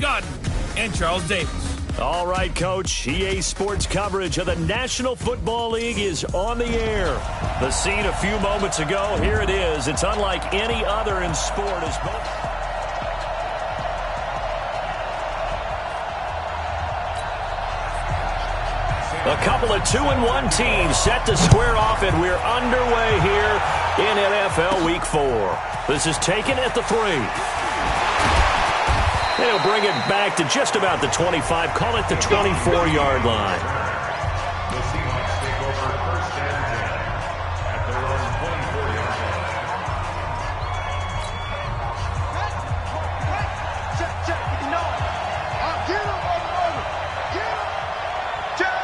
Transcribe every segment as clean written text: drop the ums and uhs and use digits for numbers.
Gordon and Charles Davis. All right, Coach. EA Sports coverage of the National Football League is on the air. The scene a few moments ago, here it is. It's unlike any other in sport as both... A couple of 2-1 teams set to square off, and we're underway here in NFL Week 4. This is taken at the 3. They'll bring it back to just about the 25, call it the 24-yard line. The Seahawks take over first and 10 at their own 24-yard line. Check, you know it. Get him, over. Get him. Check.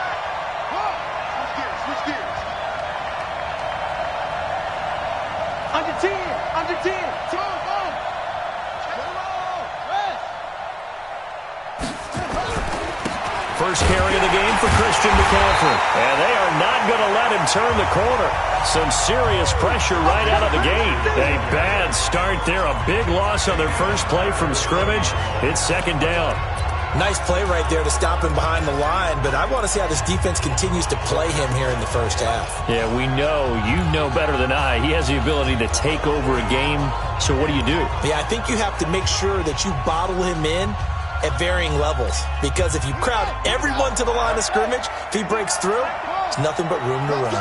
Switch gears. Under 10. Throw him. First carry of the game for Christian McCaffrey. And they are not going to let him turn the corner. Some serious pressure right out of the gate. A bad start there. A big loss on their first play from scrimmage. It's second down. Nice play right there to stop him behind the line, but I want to see how this defense continues to play him here in the first half. Yeah, we know. You know better than I. He has the ability to take over a game. So what do? Yeah, I think you have to make sure that you bottle him in at varying levels, because if you crowd everyone to the line of scrimmage, if he breaks through, there's nothing but room to run.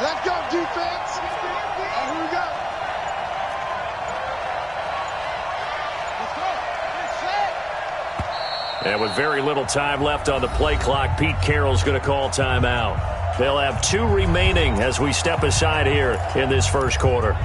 Let's go, defense. Here we go. And with very little time left on the play clock, Pete Carroll's going to call timeout. They'll have 2 remaining as we step aside here in this first quarter.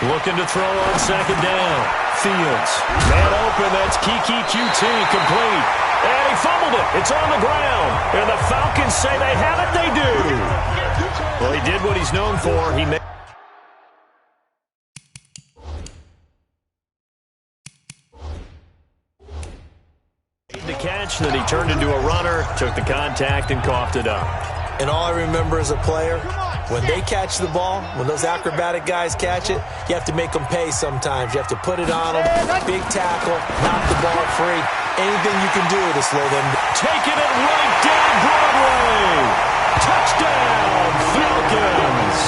Looking to throw on second down. Fields. Man open. That's Kiki QT complete. And he fumbled it. It's on the ground. And the Falcons say they have it. They do. Well, he did what he's known for. He made the catch. Then he turned into a runner, took the contact, and coughed it up. And all I remember as a player, when they catch the ball, when those acrobatic guys catch it, you have to make them pay sometimes. You have to put it on them, big tackle, knock the ball free. Anything you can do to slow them down. Taking it right down Broadway. Touchdown, Falcons.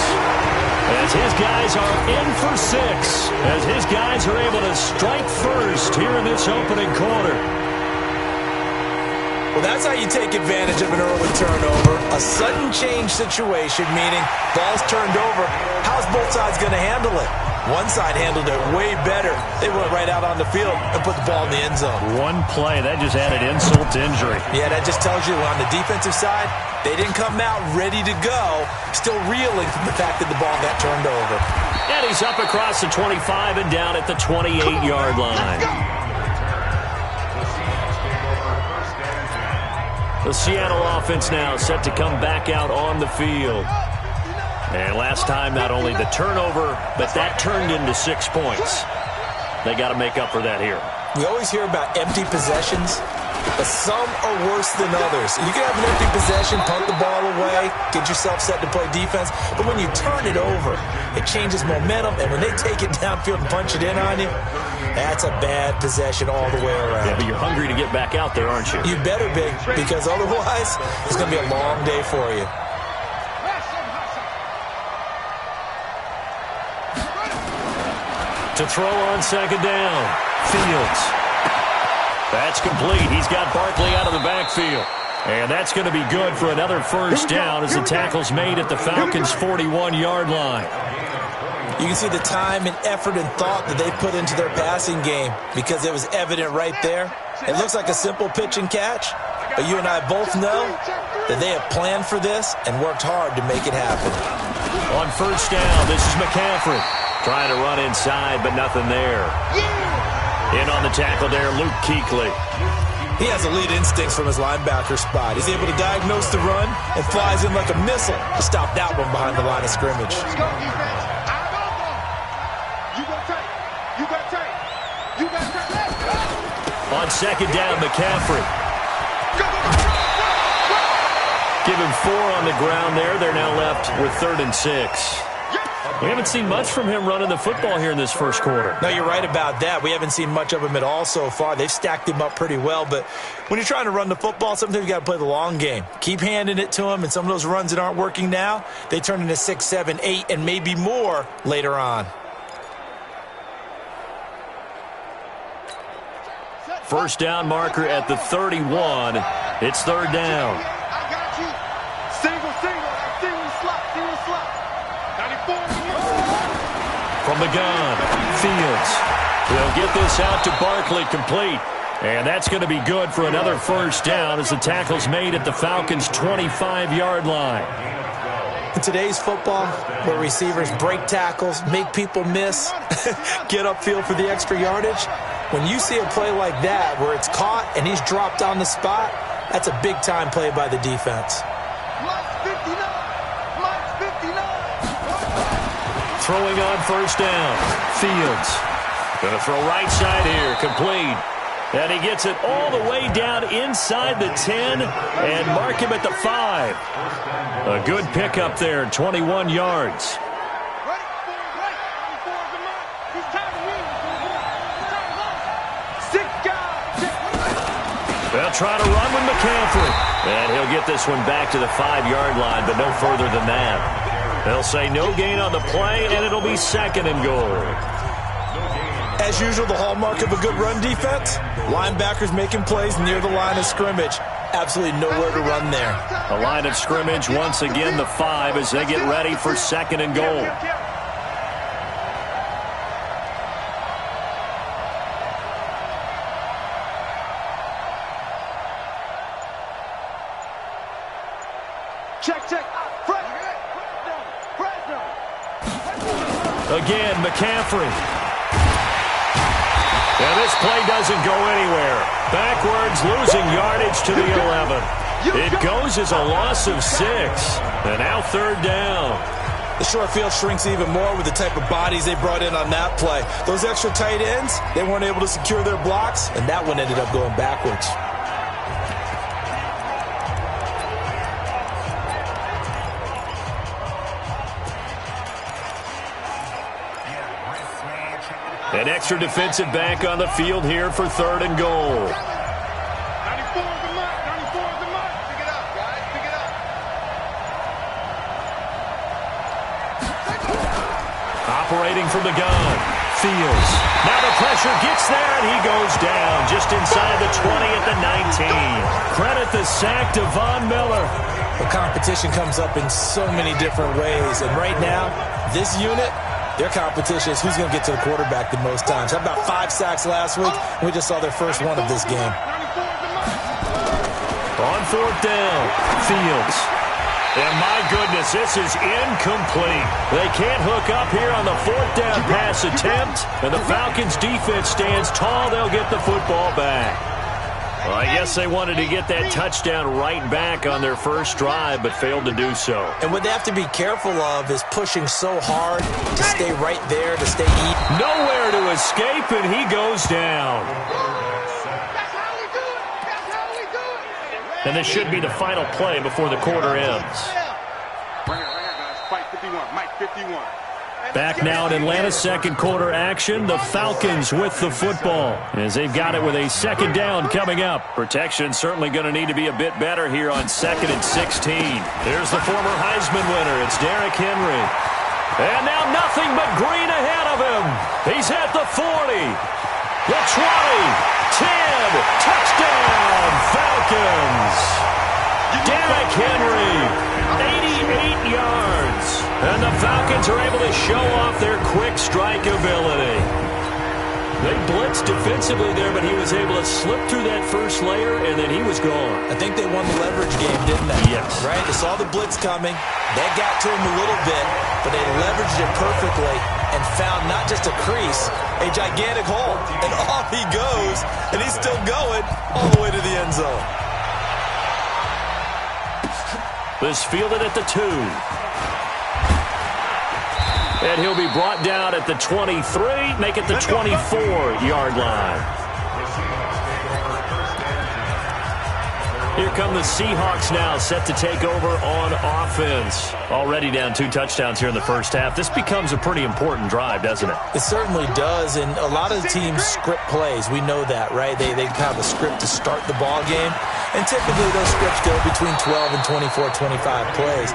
As his guys are in for 6. As his guys are able to strike first here in this opening quarter. Well, that's how you take advantage of an early turnover. A sudden change situation, meaning ball's turned over. How's both sides going to handle it? One side handled it way better. They went right out on the field and put the ball in the end zone. One play, that just added insult to injury. Yeah, that just tells you on the defensive side, they didn't come out ready to go, still reeling from the fact that the ball got turned over. And he's up across the 25 and down at the 28-yard line. The Seattle offense now set to come back out on the field. And last time, not only the turnover, but that turned into 6 points. They got to make up for that here. We always hear about empty possessions, but some are worse than others. You can have an empty possession, punt the ball away, get yourself set to play defense, but when you turn it over, it changes momentum, and when they take it downfield and punch it in on you, that's a bad possession all the way around. Yeah, but you're hungry to get back out there, aren't you? You better be, because otherwise, it's going to be a long day for you. To throw on second down, Fields. That's complete. He's got Barkley out of the backfield. And that's going to be good for another first down as the tackle's made at the Falcons' 41-yard line. You can see the time and effort and thought that they put into their passing game because it was evident right there. It looks like a simple pitch and catch, but you and I both know that they have planned for this and worked hard to make it happen. On first down, this is McCaffrey. Trying to run inside, but nothing there. In on the tackle there, Luke Kuechly. He has elite instincts from his linebacker spot. He's able to diagnose the run and flies in like a missile to stop that one behind the line of scrimmage. Let's go, defense. You got tape. You got tape. You got tape. On second down, McCaffrey. Give him 4 on the ground there. They're now left with 3rd and 6. We haven't seen much from him running the football here in this first quarter. No, you're right about that. We haven't seen much of him at all so far. They've stacked him up pretty well, but when you're trying to run the football, sometimes you got to play the long game. Keep handing it to him, and some of those runs that aren't working now, they turn into 6, 7, 8, and maybe more later on. First down marker at the 31. It's 3rd down. I got you. Single, single slot. 94. From the gun, Fields. They'll get this out to Barkley, complete. And that's going to be good for another first down as the tackle's made at the Falcons' 25-yard line. In today's football, where receivers break tackles, make people miss, get upfield for the extra yardage, when you see a play like that where it's caught and he's dropped on the spot, that's a big-time play by the defense. Throwing on first down, Fields. Going to throw right side here, complete. And he gets it all the way down inside the 10 and mark him at the 5. A good pickup there, 21 yards. They'll try to run with McCaffrey. And he'll get this one back to the 5-yard line, but no further than that. They'll say no gain on the play, and it'll be 2nd and goal. As usual, the hallmark of a good run defense, linebackers making plays near the line of scrimmage. Absolutely nowhere to run there. A line of scrimmage, once again, the 5 as they get ready for 2nd and goal. Check. Again, McCaffrey. And this play doesn't go anywhere. Backwards, losing yardage to the 11. It goes as a loss of 6. And now 3rd down. The short field shrinks even more with the type of bodies they brought in on that play. Those extra tight ends, they weren't able to secure their blocks, and that one ended up going backwards. An extra defensive back on the field here for 3rd and goal. 94 is the mark. 94 is the mark. Pick it up, guys. Pick it up. Operating from the gun, Fields. Now the pressure gets there, and he goes down just inside the 20 at the 19. Credit the sack to Von Miller. The competition comes up in so many different ways, and right now, this unit, their competition is who's going to get to the quarterback the most times. How about 5 sacks last week? We just saw their first one of this game. On 4th down, Fields. And my goodness, this is incomplete. They can't hook up here on the 4th down pass attempt. And the Falcons defense stands tall. They'll get the football back. Well, I guess they wanted to get that touchdown right back on their first drive, but failed to do so. And what they have to be careful of is pushing so hard to stay right there, to stay even. Nowhere to escape, and he goes down. That's how we do it. That's how we do it. And this should be the final play before the quarter ends. Right here, guys. Fight 51. Mike 51. Back now in Atlanta's second quarter action, the Falcons with the football as they've got it with a 2nd down coming up. Protection certainly going to need to be a bit better here on 2nd and 16. There's the former Heisman winner. It's Derrick Henry. And now nothing but green ahead of him. He's at the 40, the 20, 10, touchdown, Falcons. Derrick Henry, 88 yards. And the Falcons are able to show off their quick strike ability. They blitzed defensively there, but he was able to slip through that first layer, and then he was gone. I think they won the leverage game, didn't they? Yes. Right? They saw the blitz coming. That got to him a little bit, but they leveraged it perfectly and found not just a crease, a gigantic hole. And off he goes, and he's still going all the way to the end zone. This fielded at the 2. And he'll be brought down at the 23, make it the 24-yard line. Here come the Seahawks now, set to take over on offense. Already down 2 touchdowns here in the first half. This becomes a pretty important drive, doesn't it? It certainly does, and a lot of the teams script plays. We know that, right? They have a script to start the ball game, and typically those scripts go between 12 and 24, 25 plays.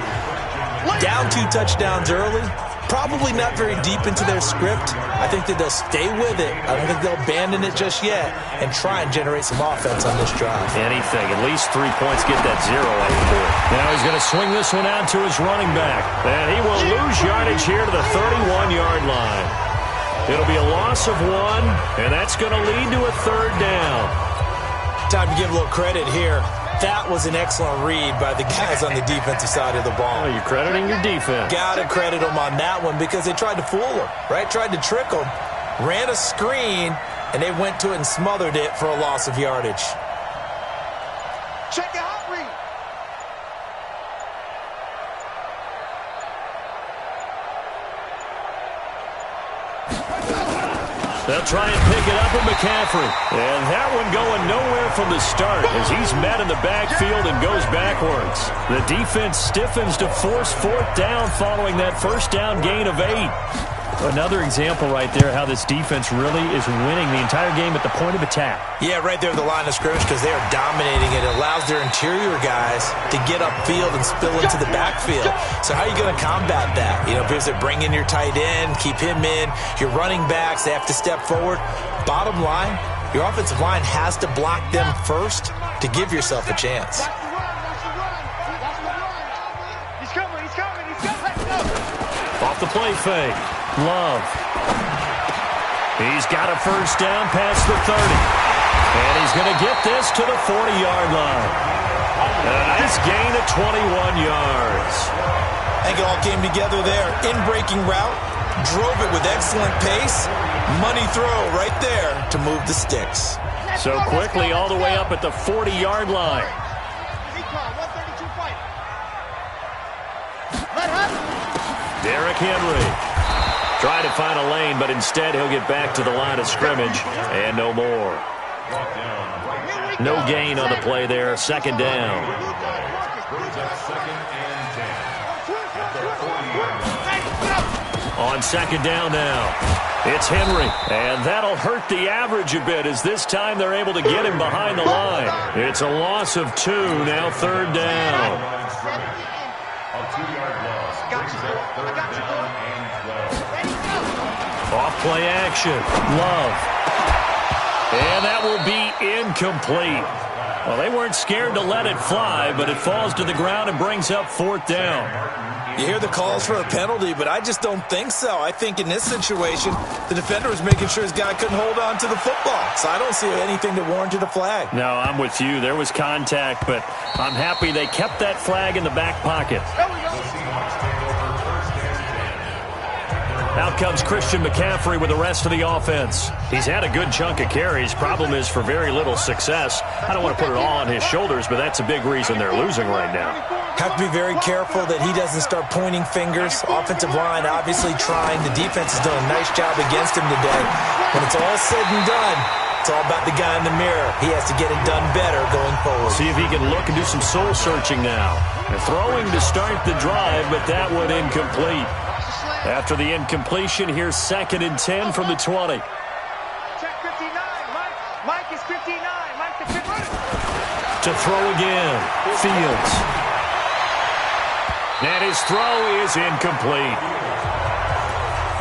Down 2 touchdowns early, probably not very deep into their script. I think that they'll stay with it. I don't think they'll abandon it just yet and try and generate some offense on this drive. Anything. At least 3 points. Get that 0 out of the board. Now he's going to swing this one out to his running back. And he will lose yardage here to the 31-yard line. It'll be a loss of 1, and that's going to lead to a 3rd down. Time to give a little credit here. That was an excellent read by the guys on the defensive side of the ball. Oh, you're crediting your defense. Got to credit them on that one because they tried to fool them, right? Tried to trick them, ran a screen, and they went to it and smothered it for a loss of yardage. Check it out, read. They'll try and pick it up with McCaffrey. And that one going nowhere from the start as he's met in the backfield and goes backwards. The defense stiffens to force 4th down following that first down gain of 8. Another example right there how this defense really is winning the entire game at the point of attack. Yeah, right there at the line of scrimmage because they are dominating it. It allows their interior guys to get upfield and spill into the backfield. So how are you going to combat that? You know, because they bring in your tight end, keep him in. Your running backs, they have to step forward. Bottom line, your offensive line has to block them first to give yourself a chance. He's coming. Off the play fake. Love. He's got a first down past the 30. And he's going to get this to the 40-yard line. A nice gain of 21 yards. I think it all came together there. In-breaking route, drove it with excellent pace. Money throw right there to move the sticks. So quickly all the way up at the 40-yard line. Derrick Henry. Try to find a lane, but instead he'll get back to the line of scrimmage and no more. No gain on the play there. 2nd down. On 2nd down now, it's Henry. And that'll hurt the average a bit as this time they're able to get him behind the line. It's a loss of 2, now 3rd down. Off play action. Love. And that will be incomplete. Well, they weren't scared to let it fly, but it falls to the ground and brings up 4th down. You hear the calls for a penalty, but I just don't think so. I think in this situation, the defender was making sure his guy couldn't hold on to the football. So I don't see anything that warranted a flag. No, I'm with you. There was contact, but I'm happy they kept that flag in the back pocket. Out comes Christian McCaffrey with the rest of the offense. He's had a good chunk of carries. Problem is for very little success. I don't want to put it all on his shoulders, but that's a big reason they're losing right now. Have to be very careful that he doesn't start pointing fingers. Offensive line obviously trying. The defense has done a nice job against him today. When it's all said and done, it's all about the guy in the mirror. He has to get it done better going forward. See if he can look and do some soul searching now. They're throwing to start the drive, but that one incomplete. After the incompletion, here's 2nd and 10 from the 20. Check 59. Mike is 59. Mike the 50. To throw again. Fields. And his throw is incomplete.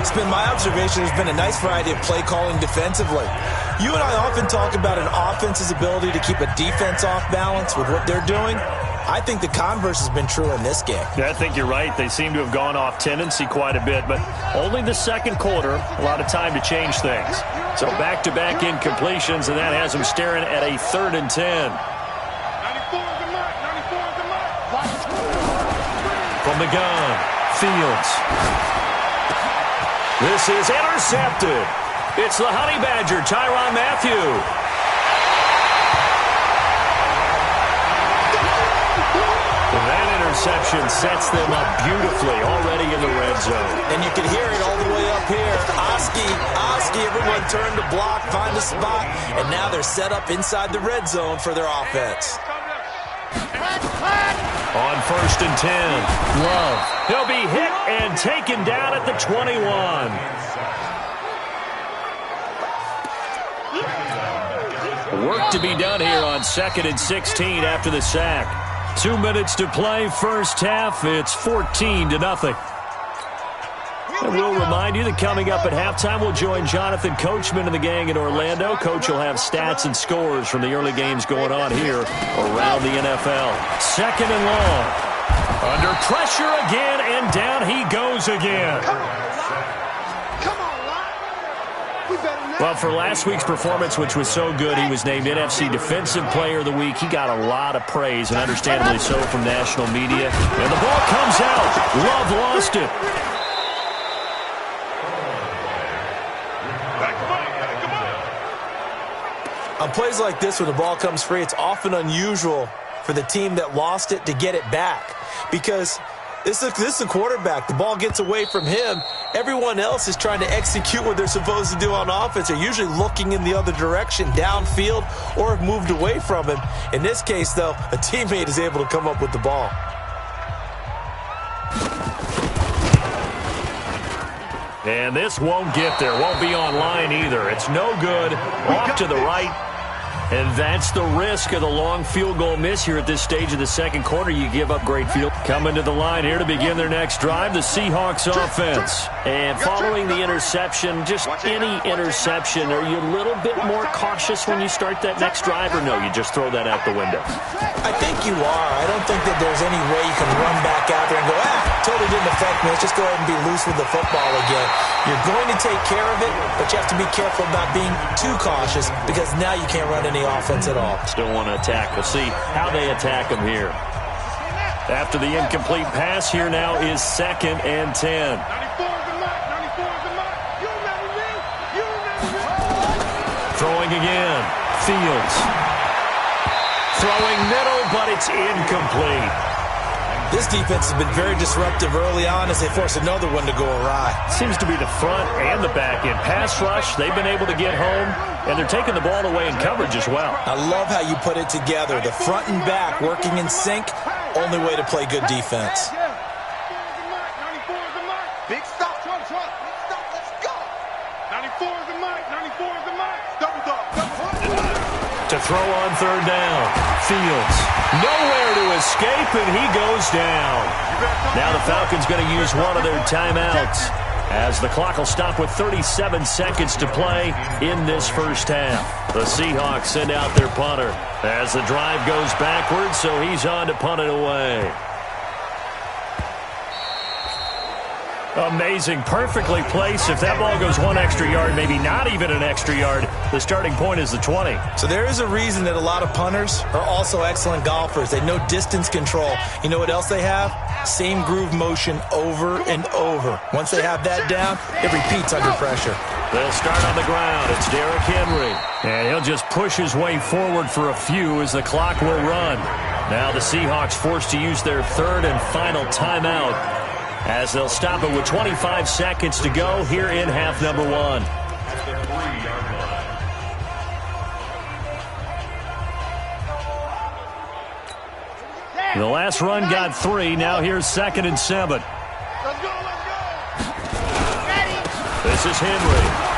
It's been my observation there's been a nice variety of play calling defensively. You and I often talk about an offense's ability to keep a defense off balance with what they're doing. I think the converse has been true in this game. Yeah, I think you're right. They seem to have gone off tendency quite a bit, but only the 2nd quarter, a lot of time to change things. So back-to-back incompletions, and that has them staring at a 3rd and 10. 94 is the mark. 94 is the mark. From the gun, Fields. This is intercepted. It's the Honey Badger, Tyrann Mathieu. That interception sets them up beautifully already in the red zone. And you can hear it all the way up here. Oski, everyone turned to block, find a spot, and now they're set up inside the red zone for their offense. On 1st and 10, Love. He'll be hit and taken down at the 21. Work to be done here on 2nd and 16 after the sack. 2 minutes to play, first half. It's 14-0. And we'll remind you that coming up at halftime, we'll join Jonathan Coachman and the gang in Orlando. Coach will have stats and scores from the early games going on here around the NFL. 2nd and long. Under pressure again, and down he goes again. Well, for last week's performance, which was so good, he was named NFC Defensive Player of the Week. He got a lot of praise, and understandably so, from national media. And the ball comes out. Love lost it. On plays like this, when the ball comes free, it's often unusual for the team that lost it to get it back. Because this is a quarterback. The ball gets away from him. Everyone else is trying to execute what they're supposed to do on offense. They're usually looking in the other direction, downfield, or have moved away from him. In this case, though, a teammate is able to come up with the ball. And this won't get there. Won't be online either. It's no good. Off to the right. And that's the risk of the long field goal miss here at this stage of the second quarter. You give up great field. Coming to the line here to begin their next drive, the Seahawks offense. And following the interception, just any interception, are you a little bit more cautious when you start that next drive, or no, you just throw that out the window? I think you are. I don't think that there's any way you can run back out there and go, totally didn't affect me. Let's just go ahead and be loose with the football again. You're going to take care of it, but you have to be careful about being too cautious, because now you can't run any offense at all. Still want to attack. We'll see how they attack him here. After the incomplete pass, here now is 2nd and 10. Throwing again. Fields. Throwing middle, but it's incomplete. This defense has been very disruptive early on as they force another one to go awry. Seems to be the front and the back end. Pass rush, they've been able to get home, and they're taking the ball away in coverage as well. I love how you put it together. The front and back working in sync, only way to play good defense. Big stop, Big stop, let's go. 94 is the mark, 94 is the mark. Double dog. To throw on 3rd down. Fields. Nowhere to escape, and he goes down. Now the Falcons going to use one of their timeouts, as the clock will stop with 37 seconds to play in this first half. The Seahawks send out their punter as the drive goes backwards, so he's on to punt it away. Amazing. Perfectly placed. If that ball goes 1 extra yard, maybe not even an extra yard, the starting point is the 20. So there is a reason that a lot of punters are also excellent golfers. They know distance control. You know what else they have? Same groove motion over and over. Once they have that down, it repeats under pressure. They'll start on the ground. It's Derrick Henry. And he'll just push his way forward for a few as the clock will run. Now the Seahawks forced to use their 3rd and final timeout, as they'll stop it with 25 seconds to go here in half number 1. The last run got 3. Now here's 2nd and 7. Let's go. Ready. This is Henry.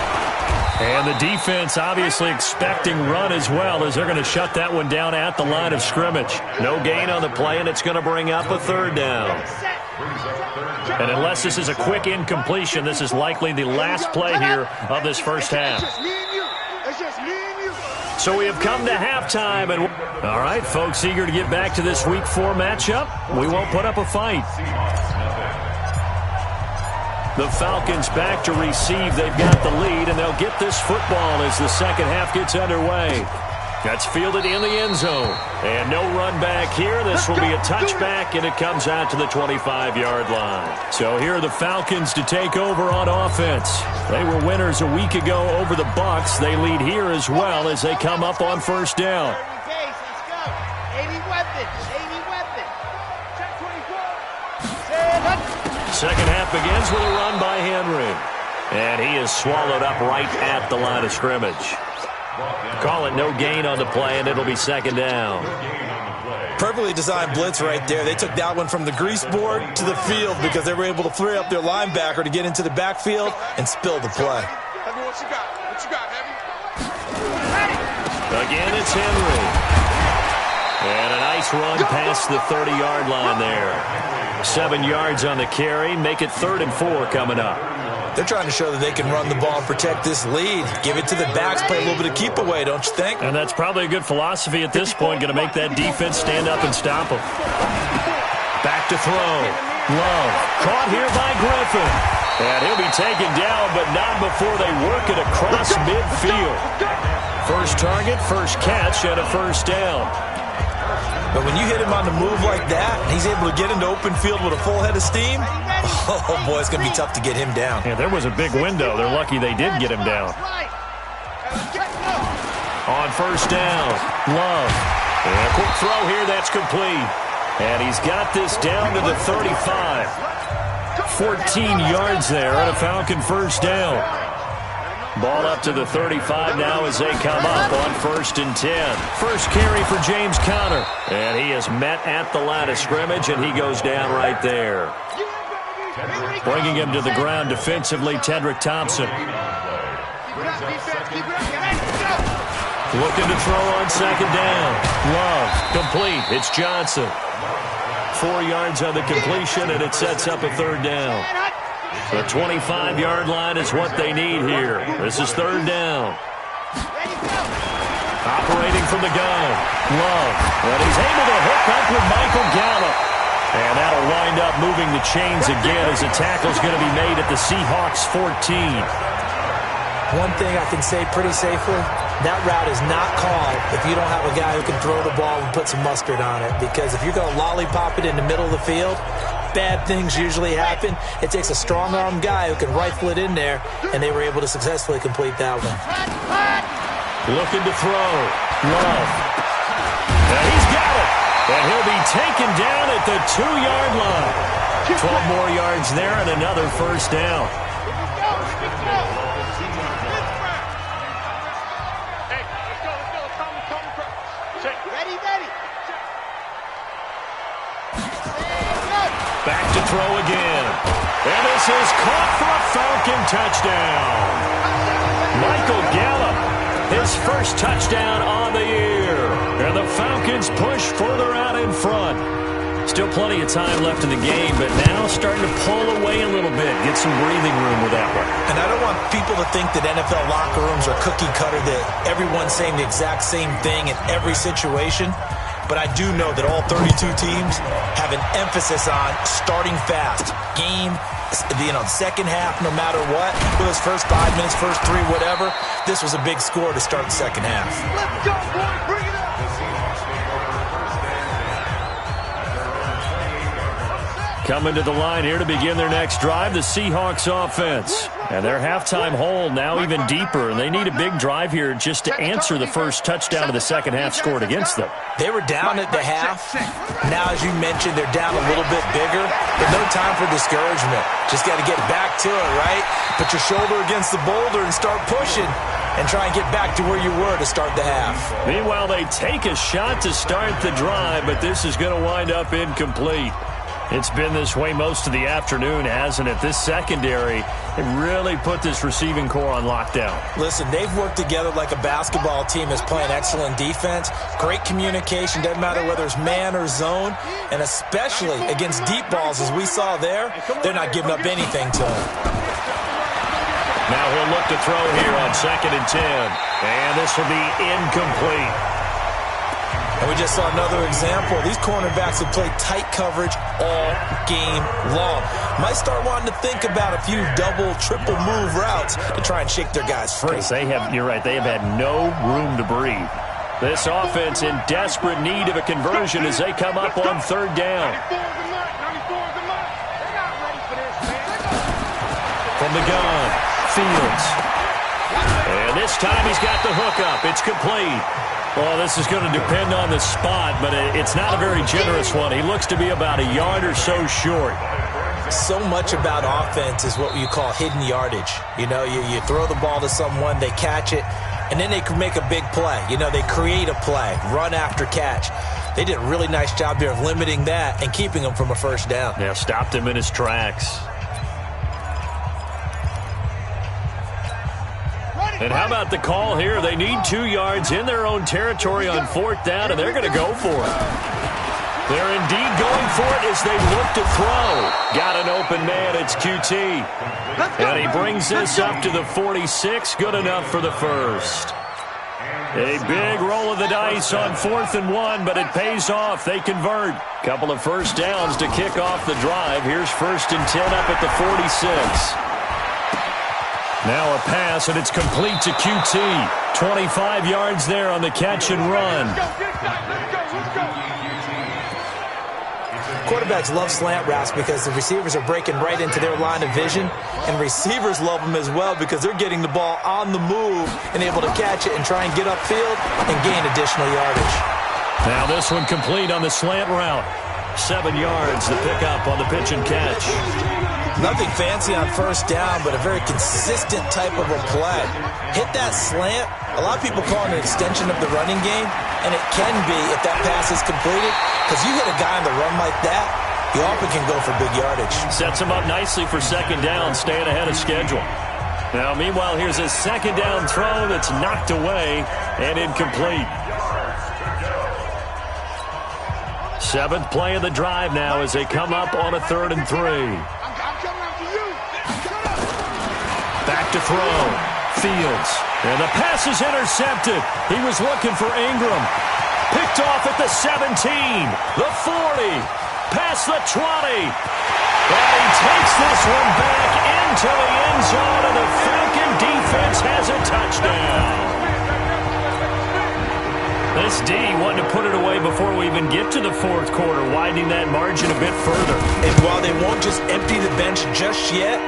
And the defense obviously expecting run as well, as they're going to shut that one down at the line of scrimmage. No gain on the play, and it's going to bring up a 3rd down. And unless this is a quick incompletion, this is likely the last play here of this first half. So we have come to halftime. And all right, folks, eager to get back to this Week 4 matchup. We won't put up a fight. The Falcons back to receive. They've got the lead, and they'll get this football as the second half gets underway. That's fielded in the end zone. And no run back here. This will be a touchback, and it comes out to the 25-yard line. So here are the Falcons to take over on offense. They were winners a week ago over the Bucs. They lead here as well as they come up on 1st down. Second half begins with a run by Henry. And he is swallowed up right at the line of scrimmage. Call it no gain on the play, and it'll be second down. Perfectly designed blitz right there. They took that one from the grease board to the field because they were able to free up their linebacker to get into the backfield and spill the play. Heavy, what you got? What you got, Heavy? Again, it's Henry. And a nice run past the 30-yard line there. 7 yards on the carry. Make it 3rd and 4 coming up. They're trying to show that they can run the ball and protect this lead. Give it to the backs, play a little bit of keep away, don't you think? And that's probably a good philosophy at this point. Going to make that defense stand up and stop them. Back to throw. Love. Caught here by Griffin. And he'll be taken down, but not before they work it across midfield. First target, first catch, and a first down. But when you hit him on the move like that, and he's able to get into open field with a full head of steam, oh, boy, it's going to be tough to get him down. Yeah, there was a big window. They're lucky they did get him down. On first down, Love. And a quick throw here, that's complete. And he's got this down to the 35. 14 yards there and a Falcon first down. Ball up to the 35 now as they come up on 1st and 10. First carry for James Conner. And he is met at the line of scrimmage, and he goes down right there. Bringing him to the ground defensively, Tedrick Thompson. Looking to throw on 2nd down. Love, complete. It's Johnson. 4 yards on the completion, and it sets up a 3rd down. The 25-yard line is what they need here. This is 3rd down. Operating from the gun. Love. And he's able to hook up with Michael Gallup. And that'll wind up moving the chains again as the tackle's going to be made at the Seahawks 14. One thing I can say pretty safely, that route is not called if you don't have a guy who can throw the ball and put some mustard on it. Because if you're going to lollipop it in the middle of the field, bad things usually happen. It takes a strong-arm guy who can rifle it in there, and they were able to successfully complete that one. Looking to throw. Love. And he's got it. And he'll be taken down at the 2-yard line. 12 more yards there and another first down. Back to throw again. And this is caught for a Falcon touchdown. Michael Gallup, his first touchdown on the year. And the Falcons push further out in front. Still plenty of time left in the game, but now starting to pull away a little bit. Get some breathing room with that one. And I don't want people to think that NFL locker rooms are cookie cutter, that everyone's saying the exact same thing in every situation. But I do know that all 32 teams have an emphasis on starting fast. Game, second half, no matter what. Whether it's first 5 minutes, first 3, whatever. This was a big score to start the second half. Let's go, boy. Bring it up. Coming to the line here to begin their next drive, the Seahawks offense. And their halftime hole now even deeper, and they need a big drive here just to answer the first touchdown of the second half scored against them. They were down at the half. Now, as you mentioned, they're down a little bit bigger, but no time for discouragement. Just got to get back to it, right? Put your shoulder against the boulder and start pushing and try and get back to where you were to start the half. Meanwhile, they take a shot to start the drive, but this is going to wind up incomplete. It's been this way most of the afternoon, hasn't it? This secondary, it really put this receiving core on lockdown. Listen, they've worked together like a basketball team that's playing excellent defense. Great communication, doesn't matter whether it's man or zone, and especially against deep balls, as we saw there, they're not giving up anything to them. Now he'll look to throw here on 2nd and 10, and this will be incomplete. And we just saw another example. These cornerbacks have played tight coverage all game long. Might start wanting to think about a few double, triple move routes to try and shake their guys free. You're right, they have had no room to breathe. This offense in desperate need of a conversion as they come up on 3rd down. From the gun, Fields. And this time he's got the hookup. It's complete. Well, this is going to depend on the spot, but it's not a very generous one. He looks to be about a yard or so short. So much about offense is what you call hidden yardage. You know, you throw the ball to someone, they catch it, and then they can make a big play. You know, they create a play, run after catch. They did a really nice job there of limiting that and keeping him from a first down. Yeah, stopped him in his tracks. And how about the call here? They need 2 yards in their own territory on 4th down, and they're going to go for it. They're indeed going for it as they look to throw. Got an open man. It's QT. And he brings this up to the 46. Good enough for the first. A big roll of the dice on 4th and 1, but it pays off. They convert. Couple of first downs to kick off the drive. Here's 1st and 10 up at the 46. Now a pass, and it's complete to QT. 25 yards there on the catch and run. Quarterbacks love slant routes because the receivers are breaking right into their line of vision, and receivers love them as well because they're getting the ball on the move and able to catch it and try and get upfield and gain additional yardage. Now this one complete on the slant route. 7 yards to pick up on the pitch and catch. Nothing fancy on first down, but a very consistent type of a play. Hit that slant. A lot of people call it an extension of the running game, and it can be if that pass is completed, because you hit a guy on the run like that, you often can go for big yardage. Sets him up nicely for 2nd down, staying ahead of schedule. Now, meanwhile, here's a 2nd down throw that's knocked away and incomplete. 7th play of the drive now as they come up on a 3rd and 3. Back to throw. Fields. And the pass is intercepted. He was looking for Ingram. Picked off at the 17. The 40. Past the 20. And he takes this one back into the end zone, and the Falcon defense has a touchdown. This D wanted to put it away before we even get to the 4th quarter, widening that margin a bit further. And while they won't just empty the bench just yet,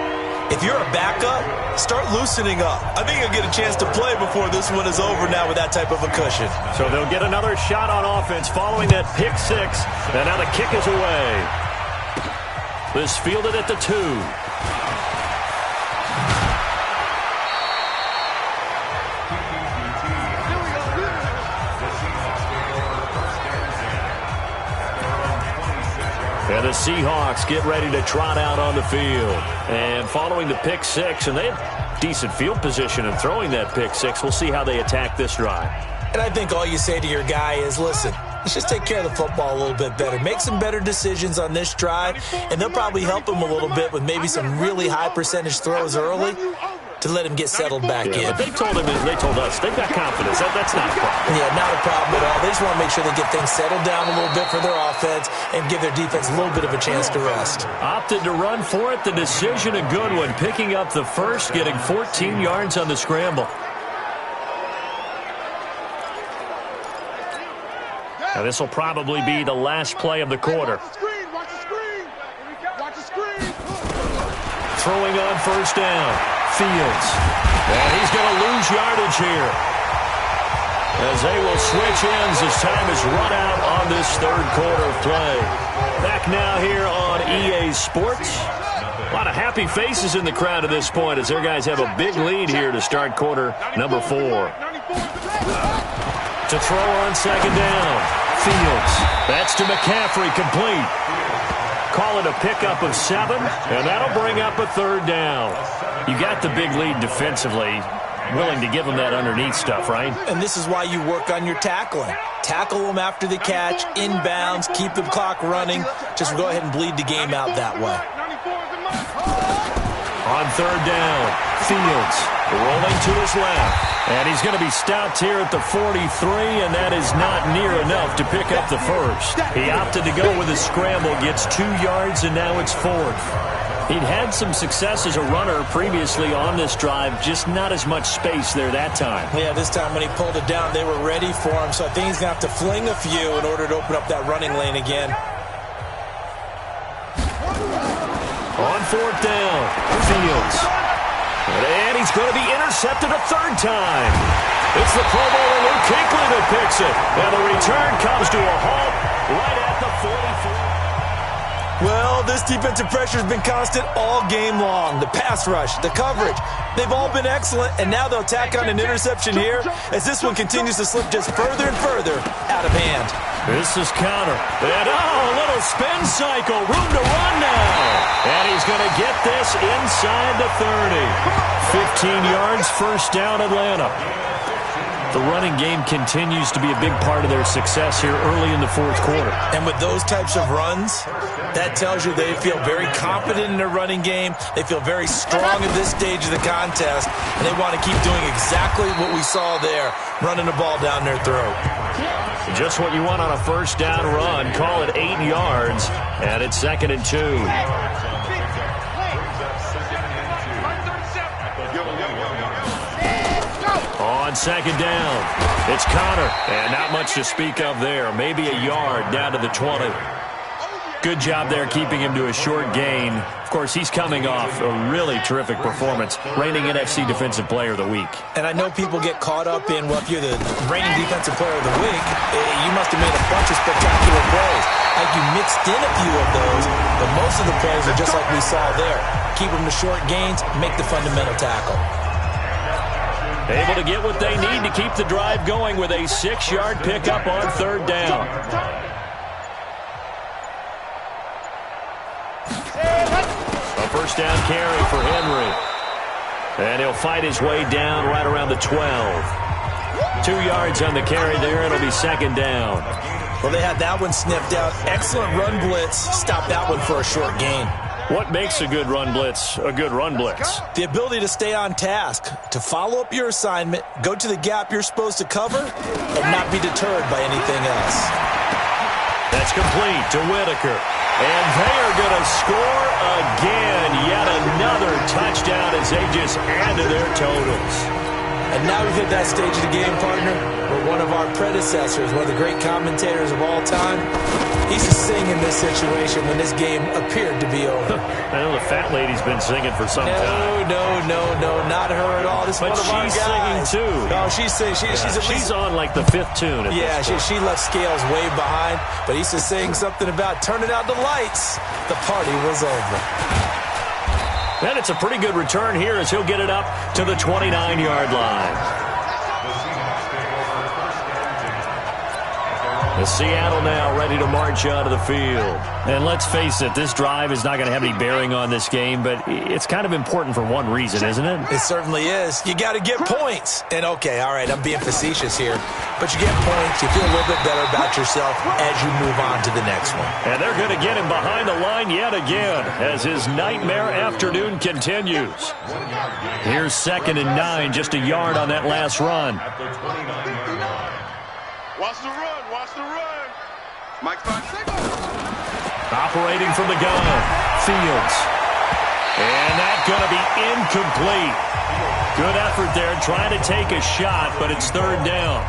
if you're a backup, start loosening up. I think you'll get a chance to play before this one is over now with that type of a cushion. So they'll get another shot on offense following that pick 6. And now the kick is away. This fielded at the 2. And the Seahawks get ready to trot out on the field. And following the pick 6, and they have decent field position in throwing that pick 6. We'll see how they attack this drive. And I think all you say to your guy is, listen, let's just take care of the football a little bit better. Make some better decisions on this drive, and they'll probably help him a little bit with maybe some really high percentage throws early to let him get settled back in. But they told us, they've got confidence. That's not a problem. Yeah, not a problem at all. They just want to make sure they get things settled down a little bit for their offense and give their defense a little bit of a chance to rest. Opted to run for it. The decision a good one. Picking up the first, getting 14 yards on the scramble. Now this will probably be the last play of the quarter. Watch the screen. Watch the screen. Throwing on first down. Fields. And he's going to lose yardage here, as they will switch ends as time is run out on this 3rd quarter play. Back now here on EA Sports. A lot of happy faces in the crowd at this point as their guys have a big lead here to start quarter number 4. To throw on 2nd down. Fields. That's to McCaffrey, complete. Call it a pickup of 7, and that'll bring up a 3rd down. You got the big lead defensively, willing to give them that underneath stuff, right? And this is why you work on your tackling. Tackle them after the catch, inbounds, keep the clock running. Just go ahead and bleed the game out that way. On 3rd down, Fields rolling to his left. And he's going to be stopped here at the 43, and that is not near enough to pick up the first. He opted to go with a scramble, gets 2 yards, and now it's 4th. He'd had some success as a runner previously on this drive, just not as much space there that time. Yeah, this time when he pulled it down, they were ready for him, so I think he's going to have to fling a few in order to open up that running lane again. On 4th down, Fields. And he's going to be intercepted a 3rd time. It's the Pro Bowler Luke Kuechly that picks it. And the return comes to a halt right at the 44. Well, this defensive pressure has been constant all game long. The pass rush, the coverage, they've all been excellent, and now they'll tack on an interception here as this one continues to slip just further and further out of hand. This is counter. And, a little spin cycle. Room to run now. And he's going to get this inside the 30. 15 yards, first down, Atlanta. The running game continues to be a big part of their success here early in the fourth quarter. And with those types of runs, that tells you they feel very confident in their running game. They feel very strong at this stage of the contest, and they want to keep doing exactly what we saw there, running the ball down their throat. Just what you want on a first down run. Call it 8 yards, and it's 2nd and 2. On 2nd down, it's Connor, and not much to speak of there. Maybe a yard down to the 20. Good job there keeping him to a short gain. Of course, he's coming off a really terrific performance, reigning NFC Defensive Player of the Week. And I know people get caught up in, well, if you're the reigning Defensive Player of the Week, you must have made a bunch of spectacular plays. Like you mixed in a few of those, but most of the plays are just like we saw there. Keep them to short gains, make the fundamental tackle. Able to get what they need to keep the drive going with a 6-yard pickup on 3rd down. A first down carry for Henry. And he'll fight his way down right around the 12. 2 yards on the carry there. It'll be 2nd down. Well, they had that one sniffed out. Excellent run blitz. Stop that one for a short gain. What makes a good run blitz a good run blitz? The ability to stay on task, to follow up your assignment, go to the gap you're supposed to cover, and not be deterred by anything else. That's complete to Whitaker. And they are going to score again. Yet another touchdown as they just add to their totals. And now we've hit that stage of the game, partner, where one of our predecessors, one of the great commentators of all time, he used to sing in this situation when this game appeared to be over. I know the fat lady's been singing for some time. No, not her at all. This is one of our guys. She's singing too. No, she's singing. She's on like the 5th tune. Yeah, she left Scales way behind, but he used to sing something about turning out the lights. The party was over. And it's a pretty good return here as he'll get it up to the 29-yard line. The Seattle now ready to march onto the field. And let's face it, this drive is not going to have any bearing on this game, but it's kind of important for one reason, isn't it? It certainly is. You got to get points. And okay, all right, I'm being facetious here, but you get points, you feel a little bit better about yourself as you move on to the next one. And they're going to get him behind the line yet again as his nightmare afternoon continues. Here's 2nd and 9, just a yard on that last run. Watch the run. Watch the run. Mike 5 seconds. Operating from the gun. Fields. And that's going to be incomplete. Good effort there trying to take a shot, but it's 3rd down.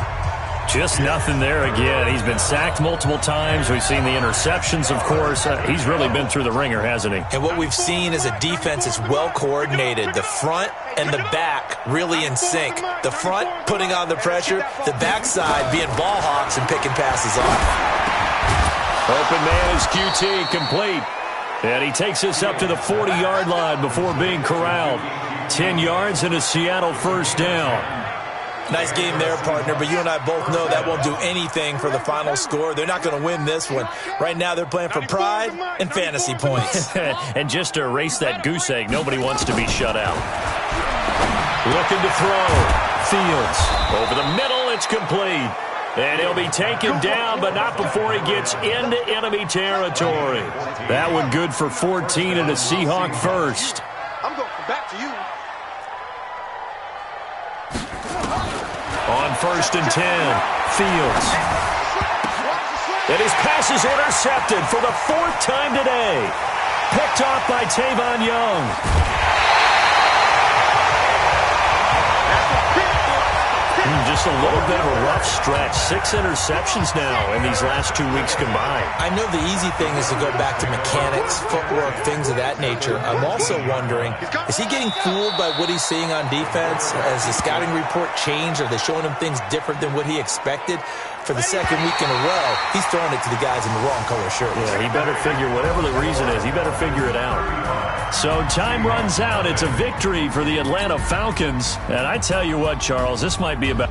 Just nothing there again. He's been sacked multiple times. We've seen the interceptions, of course. He's really been through the ringer, hasn't he? And what we've seen is a defense that's well coordinated. The front and the back really in sync. The front putting on the pressure, the backside being ball hawks and picking passes off. Open man is QT, complete. And he takes us up to the 40-yard line before being corralled. 10 yards and a Seattle first down. Nice game there, partner, but you and I both know that won't do anything for the final score. They're not going to win this one. Right now, they're playing for pride and fantasy points. And just to erase that goose egg, nobody wants to be shut out. Looking to throw. Fields. Over the middle, it's complete. And he'll be taken down, but not before he gets into enemy territory. That one good for 14 and a Seahawk first. I'm going to come back to you. On 1st and 10, Fields. And his pass is intercepted for the 4th time today. Picked off by Tavon Young. faced a little bit of a rough stretch. 6 interceptions now in these last 2 weeks combined. I know the easy thing is to go back to mechanics, footwork, things of that nature. I'm also wondering, is he getting fooled by what he's seeing on defense? Has the scouting report changed? Are they showing him things different than what he expected? For the second week in a row, he's throwing it to the guys in the wrong color shirts. Yeah, he better figure, whatever the reason is, he better figure it out. So time runs out. It's a victory for the Atlanta Falcons. And I tell you what, Charles, this might be about